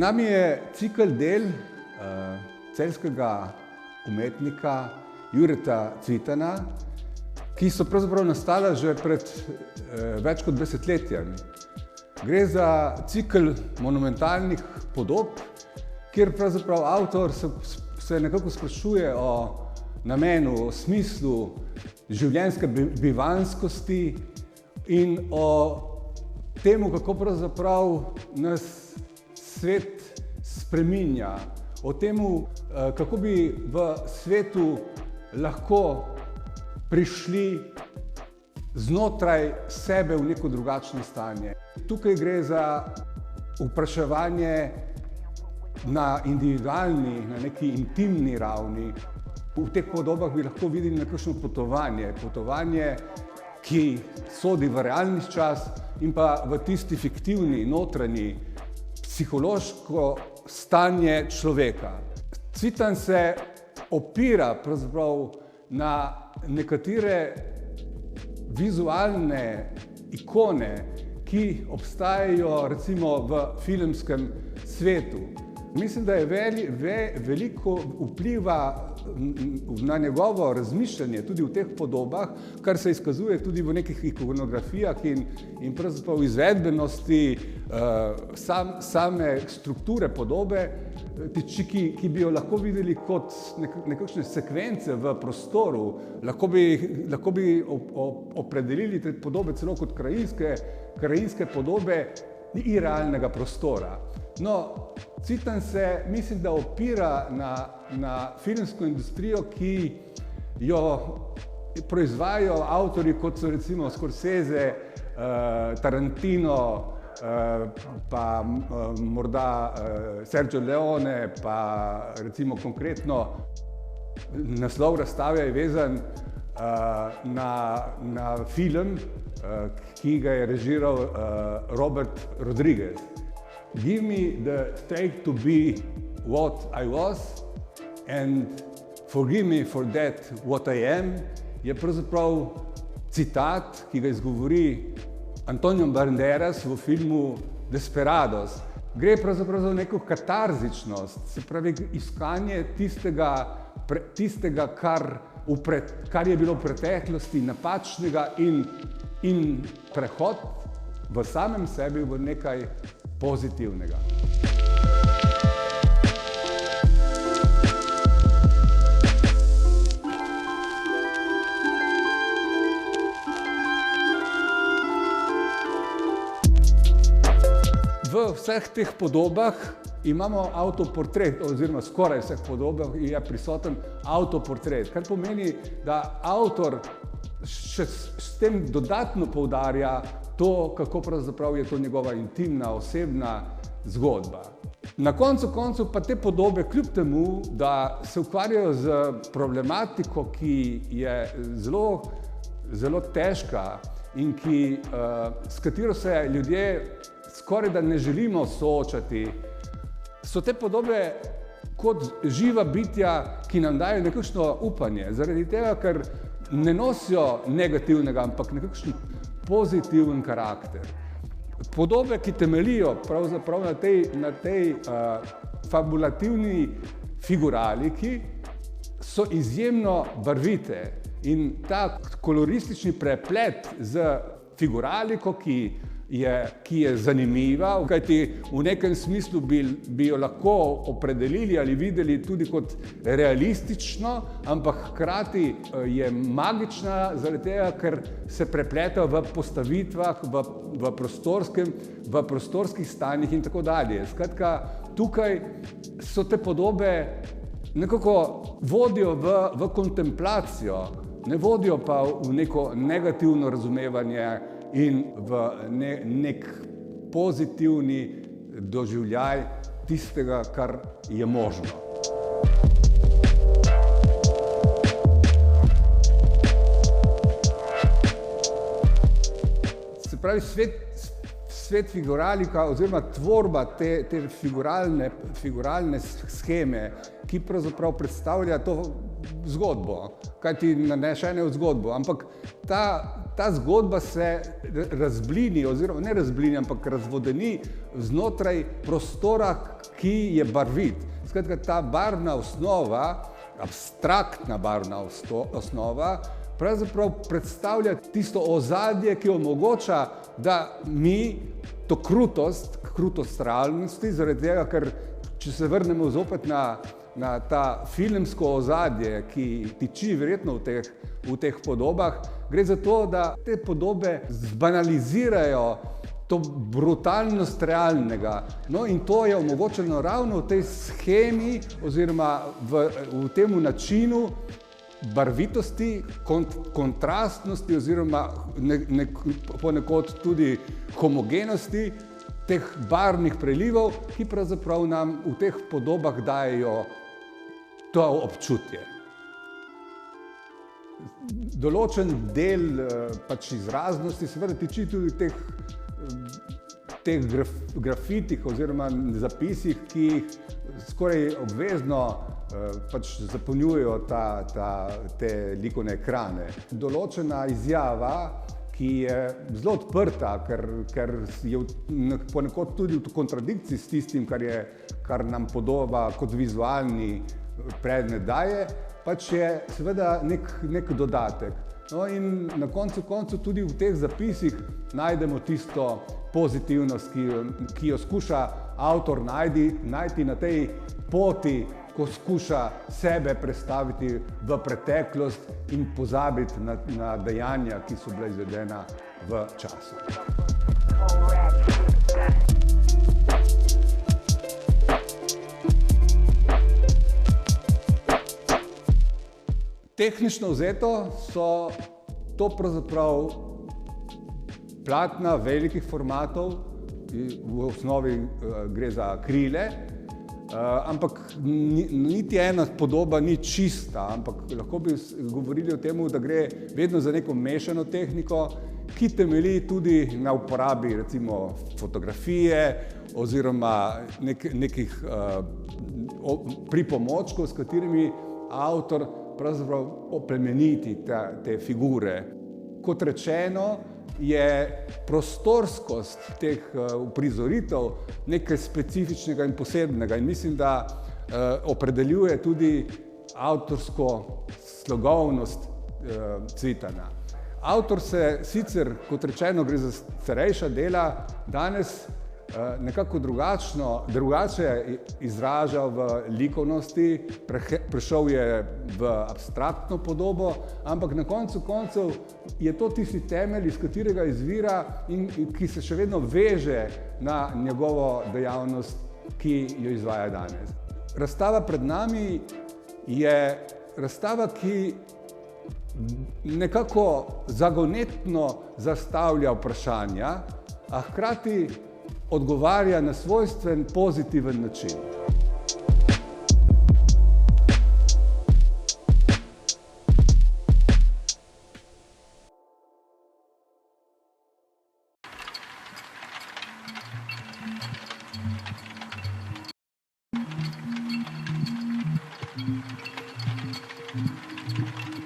nami je cikel del celjskega umetnika Jureta Cvitana, ki so pravzaprav nastala že pred več kot desetletjem. Gre za cikel monumentalnih podob, kjer pravzaprav avtor se nekako sprašuje o namenu, o smislu življenjske bivanskosti in o temu, kako pravzaprav nas svet spreminja, o temu, kako bi v svetu lahko prišli znotraj sebe v neko drugačno stanje. Tukaj gre za vpraševanje na individualni, na neki intimni ravni. V teh podobah bi lahko videli nekakšno potovanje, ki sodi v realni čas in pa v tisti fiktivni, notranji, psihološko stanje človeka. Cvitan se opira pravzaprav na nekatere vizualne ikone, ki obstajajo recimo v filmskem svetu. Mislim, da je veliko vpliva na njegovo razmišljanje tudi v teh podobah, kar se izkazuje tudi v nekih ikonografijah in pravzaprav izvedbenosti same strukture podobe, ki bi jo lahko videli kot nekakšne sekvence v prostoru. Lahko bi opredelili te podobe celo kot krajinske podobe irealnega prostora. No, Cvitan se, mislim, da opira na filmsko industrijo, ki jo proizvajajo avtorji, kot so recimo Scorsese, Tarantino, pa morda Sergio Leone, pa recimo konkretno naslov razstave je vezan na film, ki ga je režiral Robert Rodriguez. Give me the strength to be what I was and forgive me for that what I am, je pravzaprav citat, ki ga izgovori Antonio Banderas v filmu Desperados. Gre pravzaprav za neko katarzičnost, se pravi iskanje tistega, kar je bilo v preteklosti napačnega in prehod v samem sebi v nekaj pozitivnega. V vseh teh podobah imamo avtoportret, oziroma skoraj vseh podobah je prisoten avtoportret, kar pomeni, da avtor še s tem dodatno poudarja to, kako pravzaprav je to njegova intimna, osebna zgodba. Na koncu koncev pa te podobe, kljub temu, da se ukvarjajo z problematiko, ki je zelo težka in s katero se ljudje skoraj da ne želimo soočati, so te podobe kot živa bitja, ki nam dajo nekakšno upanje, zaradi tega, ker ne nosijo negativnega, ampak nekakšen pozitiven karakter. Podobe, ki temeljijo pravzaprav na tej fabulativni figuraliki, so izjemno barvite in ta koloristični preplet z figuraliko, ki je zanimiva, kajti v nekem smislu bi jo lahko opredelili ali videli tudi kot realistično, ampak hkrati je magična zaradi tega, ker se prepleta v postavitvah, v prostorskih stanjih in tako dalje. Skratka, tukaj so te podobe nekako vodijo v kontemplacijo, ne vodijo pa v neko negativno razumevanje in v nek pozitivni doživljaj tistega, kar je možno. Se pravi, svet figuralika oziroma tvorba te figuralne sheme, ki pravzaprav predstavlja to zgodbo, kaj ti nanešene v zgodbo, ampak ta zgodba se razblini, oziroma ne razblini, ampak razvodeni znotraj prostora, ki je barvit. Skratka, ta barvna osnova, abstraktna barvna osnova, pravzaprav predstavlja tisto ozadje, ki omogoča, da mi to krutost realnosti, zaradi tega, ker če se vrnemo zopet na ta filmsko ozadje, ki tiči verjetno v teh podobah, gre za to, da te podobe zbanalizirajo to brutalnost realnega. No, in to je omogočeno ravno v tej shemi oziroma v tem načinu barvitosti, kontrastnosti oziroma ponekod tudi homogenosti teh barvnih prelivov, ki pravzaprav nam v teh podobah dajejo to občutje. Določen del izraznosti seveda tiči tudi teh grafitih oziroma zapisih, ki jih skoraj obvezno zapolnjujejo te likovne ekrane. Določena izjava, ki je zelo odprta, ker je ponekod tudi v kontradikciji s tistim, kar nam podoba kot vizualni predmet daje, je seveda nek dodatek. No, in na koncu tudi v teh zapisih najdemo tisto pozitivnost, ki jo skuša avtor najti na tej poti, ko skuša sebe prestaviti v preteklost in pozabiti na dejanja, ki so bila izvedena v času. Tehnično vzeto so to pravzaprav platna velikih formatov, v osnovi gre za akrile, ampak niti ena podoba ni čista, ampak lahko bi govorili o tem, da gre vedno za neko mešano tehniko, ki temelji tudi na uporabi recimo fotografije oziroma nekih pripomočkov, s katerimi avtor pravzaprav oplemeniti te figure. Kot rečeno, je prostorskost teh uprizoritev nekaj specifičnega in posebnega in mislim, da opredeljuje tudi avtorsko slogovnost Cvitana. Avtor se sicer, kot rečeno, gre za starejša dela, danes nekako drugače izraža v likovnosti, prešel je v abstraktno podobo, ampak na koncu koncev je to tisti temelj, iz katerega izvira in ki se še vedno veže na njegovo dejavnost, ki jo izvaja danes. Razstava pred nami je razstava, ki nekako zagonetno zastavlja vprašanja, a hkrati odgovarja na svojstven pozitiven način.